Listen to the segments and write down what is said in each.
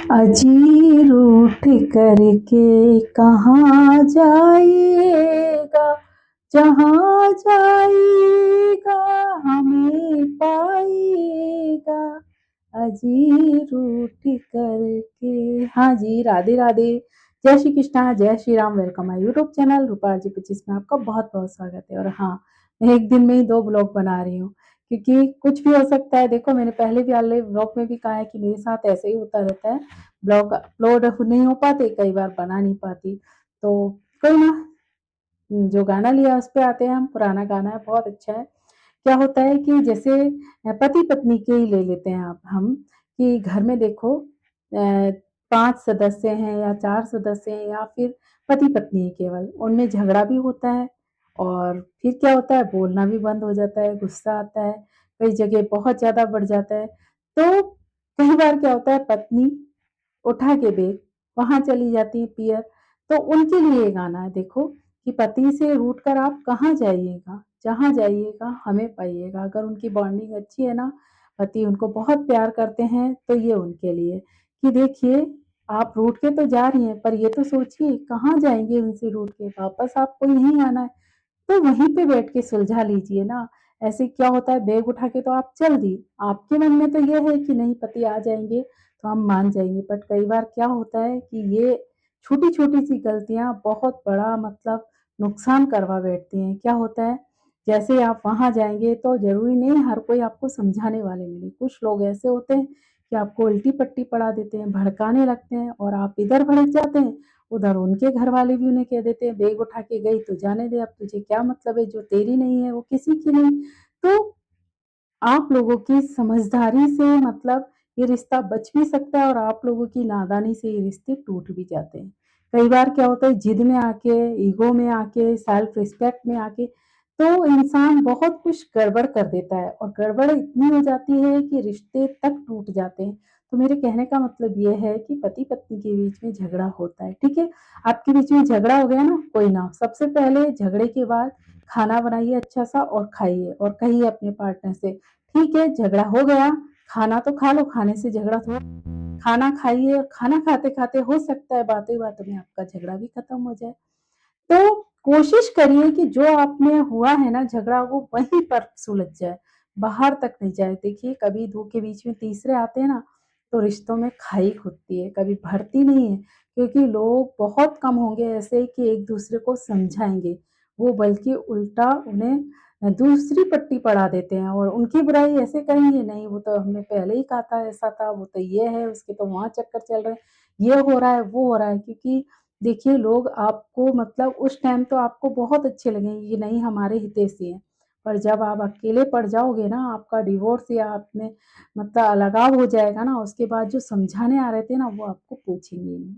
अजी रूठ करके कहाँ जाइएगा, जहाँ जाइएगा हमें पाइएगा। अजी रूठ करके। हाँ जी, राधे राधे, जय श्री कृष्णा, जय Shri Ram. Welcome my YouTube channel Rupa ji 25 में आपका बहुत बहुत स्वागत है। और हाँ, मैं एक दिन में ही 2 ब्लॉग बना रही हूँ क्योंकि कुछ भी हो सकता है। देखो, मैंने पहले भी वाले ब्लॉग में भी कहा है कि मेरे साथ ऐसे ही होता रहता है, ब्लॉग अपलोड नहीं हो पाते, कई बार बना नहीं पाती। तो कोई ना, जो गाना लिया उस पे आते हैं हम। पुराना गाना है, बहुत अच्छा है। क्या होता है कि जैसे पति पत्नी के ही ले लेते हैं आप हम, कि घर में देखो 5 सदस्य हैं या 4 सदस्य हैं या फिर पति पत्नी है केवल, उनमें झगड़ा भी होता है और फिर क्या होता है, बोलना भी बंद हो जाता है, गुस्सा आता है, कई जगह बहुत ज़्यादा बढ़ जाता है। तो कई बार क्या होता है, पत्नी उठा के बैग वहां चली जाती है पियर। तो उनके लिए ये गाना है, देखो कि पति से रूठ कर आप कहाँ जाइएगा, जहाँ जाइएगा हमें पाइएगा। अगर उनकी बॉन्डिंग अच्छी है ना, पति उनको बहुत प्यार करते हैं, तो ये उनके लिए कि देखिए, आप रूठ के तो जा रही हैं, पर ये तो सोचिए कहाँ जाएंगे उनसे रूठ के, वापस आपको यहीं आना है। तो वहीं पे बैठ के सुलझा लीजिए ना। ऐसे क्या होता है, बैग उठा के तो आप चल दी, आपके मन में तो ये है कि नहीं पति आ जाएंगे तो हम मान जाएंगे, बट कई बार क्या होता है कि ये छोटी छोटी सी गलतियां बहुत बड़ा मतलब नुकसान करवा बैठती हैं। क्या होता है, जैसे आप वहां जाएंगे तो जरूरी नहीं हर कोई आपको समझाने वाले मिले, कुछ लोग ऐसे होते हैं कि आपको उल्टी पट्टी पड़ा देते हैं, भड़काने लगते हैं और आप इधर भड़क जाते हैं, उधर उनके घर वाले भी उन्हें कह देते हैं बैग उठा के गई तो जाने दे, अब तुझे क्या मतलब है, जो तेरी नहीं है वो किसी की नहीं। तो आप लोगों की समझदारी से मतलब ये रिश्ता बच भी सकता है और आप लोगों की नादानी से ये रिश्ते टूट भी जाते हैं। कई बार क्या होता है, जिद में आके, ईगो में आके, सेल्फ रिस्पेक्ट में आके तो इंसान बहुत कुछ गड़बड़ कर देता है और गड़बड़ इतनी हो जाती है कि रिश्ते तक टूट जाते हैं। तो मेरे कहने का मतलब ये है कि पति पत्नी के बीच में झगड़ा होता है, ठीक है, आपके बीच में झगड़ा हो गया ना, कोई ना, सबसे पहले झगड़े के बाद खाना बनाइए अच्छा सा और खाइए और कहिए अपने पार्टनर से, ठीक है झगड़ा हो गया, खाना तो खा लो, खाने से झगड़ा थोड़ा, खाना खाइए, खाना खाते खाते हो सकता है बातों बातों में आपका झगड़ा भी खत्म हो जाए। तो कोशिश करिए कि जो आप में हुआ है ना झगड़ा, वो वहीं पर सुलझ जाए, बाहर तक नहीं जाए। देखिए, कभी दो के बीच में तीसरे आते हैं ना, तो रिश्तों में खाई खुदती है, कभी भरती नहीं है, क्योंकि लोग बहुत कम होंगे ऐसे कि एक दूसरे को समझाएंगे, वो बल्कि उल्टा उन्हें दूसरी पट्टी पढ़ा देते हैं और उनकी बुराई ऐसे करेंगे, नहीं वो तो हमने पहले ही कहा था ऐसा था, वो तो ये है, उसके तो वहां चक्कर चल रहे हैं, ये हो रहा है वो हो रहा है। क्योंकि देखिए, लोग आपको मतलब उस टाइम तो आपको बहुत अच्छे लगेंगे कि नहीं हमारे हितैषी हैं, पर जब आप अकेले पड़ जाओगे ना, आपका डिवोर्स या आपने मतलब अलगाव हो जाएगा ना, उसके बाद जो समझाने आ रहे थे ना वो आपको पूछेंगे नहीं।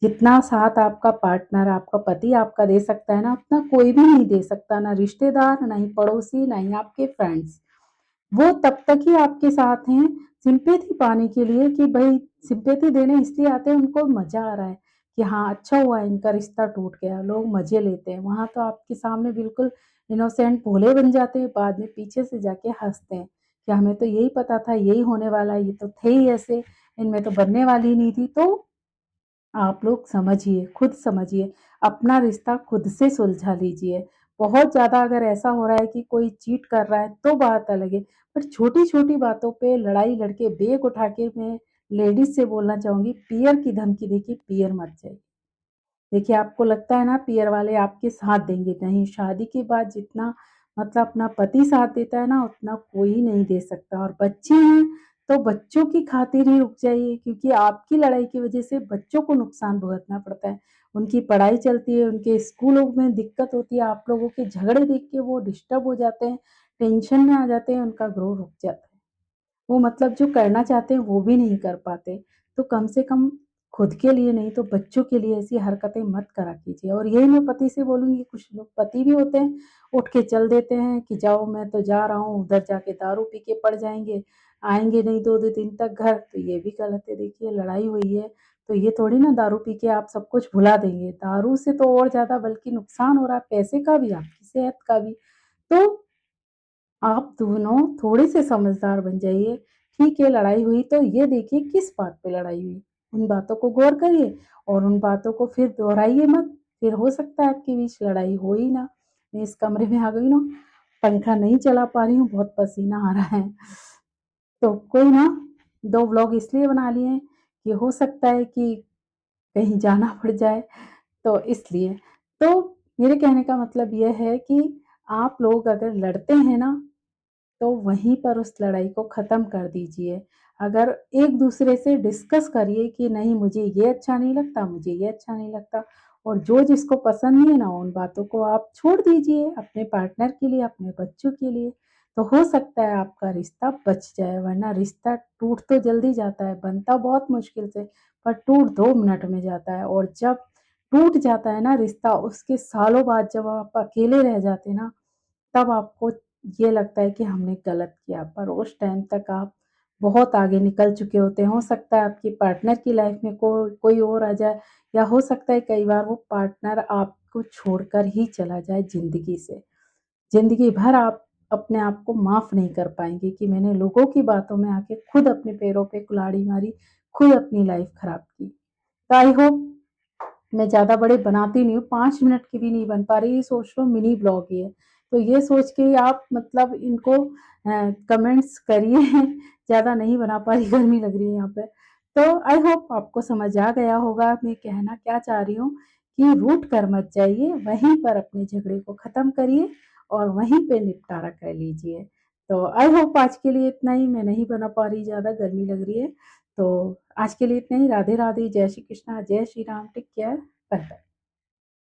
जितना साथ आपका पार्टनर, आपका पति आपका दे सकता है ना, उतना कोई भी नहीं दे सकता, ना रिश्तेदार, ना ही पड़ोसी, ना ही आपके फ्रेंड्स। वो तब तक ही आपके साथ हैं सिंपैथी पाने के लिए कि भाई सिंपैथी देने इसलिए आते हैं, उनको मजा आ रहा है कि हाँ अच्छा हुआ इनका रिश्ता टूट गया, लोग मजे लेते हैं। वहां तो आपके सामने बिल्कुल इनोसेंट भोले बन जाते हैं, बाद में पीछे से जाके हंसते हैं कि हमें तो यही पता था यही होने वाला है, ये तो थे ही ऐसे, इनमें तो बनने वाली ही नहीं थी। तो आप लोग समझिए, खुद समझिए, अपना रिश्ता खुद से सुलझा लीजिए। बहुत ज़्यादा अगर ऐसा हो रहा है कि कोई चीट कर रहा है तो बात अलग है, पर छोटी-छोटी बातों पे लड़ाई लड़के बेक उठा के मैं लेडीज़ से बोलना चाहूँगी, पीयर की धमकी देके पीयर मत जाइए। देखिए, आपको लगता है ना पीयर वाले आपके साथ देंगे, नहीं, शादी के बाद जितना मतलब अपना पति साथ देता है ना, उतना कोई नहीं दे सकता। और बच्चे हैं तो बच्चों की खातिर ही रुक जाइए, क्योंकि आपकी लड़ाई की वजह से बच्चों को नुकसान भुगतना पड़ता है, उनकी पढ़ाई चलती है, उनके स्कूलों में दिक्कत होती है, आप लोगों के झगड़े देख के वो डिस्टर्ब हो जाते हैं, टेंशन में आ जाते हैं, उनका ग्रो रुक जाता है, वो मतलब जो करना चाहते हैं वो भी नहीं कर पाते। तो कम से कम खुद के लिए नहीं तो बच्चों के लिए ऐसी हरकतें मत करा कीजिए। और यही मैं पति से बोलूँगी, कुछ लोग पति भी होते हैं, उठ के चल देते हैं कि जाओ मैं तो जा रहा हूँ, उधर जाके दारू पी के पड़ जाएँगे, आएँगे नहीं 2-2 दिन तक घर, तो ये भी गलत है। देखिए, लड़ाई हुई है, तो ये थोड़ी ना दारू पी के आप सब कुछ भुला देंगे, दारू से तो और ज़्यादा बल्कि नुकसान हो रहा है, पैसे का भी, आपकी सेहत का भी। तो आप दोनों थोड़े से समझदार बन जाइए। ठीक है, लड़ाई हुई तो ये देखिए किस बात पे लड़ाई हुई। उन बातों को गौर करिए और उन बातों को फिर दोहराइए मत। फिर हो सकता है आपके बीच लड़ाई हो ही ना। मैं इस कमरे में आ गई ना, पंखा नहीं चला पा रही हूँ, बहुत पसीना आ रहा है। तो कोई ना, 2 व्लॉग इसलिए बना लिए हैं कि हो सकता है कि कहीं जाना पड़ जाए, तो इसलिए। तो मेरे कहने का मतलब ये है कि आप लोग अगर लड़ते हैं ना, तो वहीं पर उस लड़ाई को ख़त्म कर दीजिए। अगर एक दूसरे से डिस्कस करिए कि नहीं मुझे ये अच्छा नहीं लगता, मुझे ये अच्छा नहीं लगता, और जो जिसको पसंद नहीं है ना, उन बातों को आप छोड़ दीजिए अपने पार्टनर के लिए, अपने बच्चों के लिए। तो हो सकता है आपका रिश्ता बच जाए, वरना रिश्ता टूट तो जल्दी जाता है, बनता बहुत मुश्किल से, पर टूट 2 मिनट में जाता है। और जब टूट जाता है ना रिश्ता, उसके सालों बाद जब आप अकेले रह जाते हैं ना, तब आपको ये लगता है कि हमने गलत किया, पर उस टाइम तक आप बहुत आगे निकल चुके होते हैं। हो सकता है आपकी पार्टनर की लाइफ में कोई और आ जाए, या हो सकता है कई बार वो पार्टनर आपको छोड़कर ही चला जाए ज़िंदगी से। ज़िंदगी भर आप अपने आप को माफ़ नहीं कर पाएँगे कि मैंने लोगों की बातों में आके खुद अपने पैरों पे कुल्हाड़ी मारी, खुद अपनी लाइफ खराब की। तो आई होप, मैं ज़्यादा बड़े बनाती नहीं हूँ, 5 मिनट की भी नहीं बन पा रही, सोच लो मिनी ब्लॉग ही है। तो ये सोच के आप मतलब इनको कमेंट्स करिए। ज़्यादा नहीं बना पा रही, गर्मी लग रही है यहाँ पे। तो आई होप आपको समझ आ गया होगा मैं कहना क्या चाह रही हूँ, कि रूठ कर मत जाइए, वहीं पर अपने झगड़े को ख़त्म करिए और वहीं पे निपटारा कर लीजिए। तो आई होप आज के लिए इतना ही, मैं नहीं बना पा रही ज़्यादा, गर्मी लग रही है। तो आज के लिए इतना ही। राधे राधे, जय श्री कृष्णा, जय Shri Ram, take care, bye bye.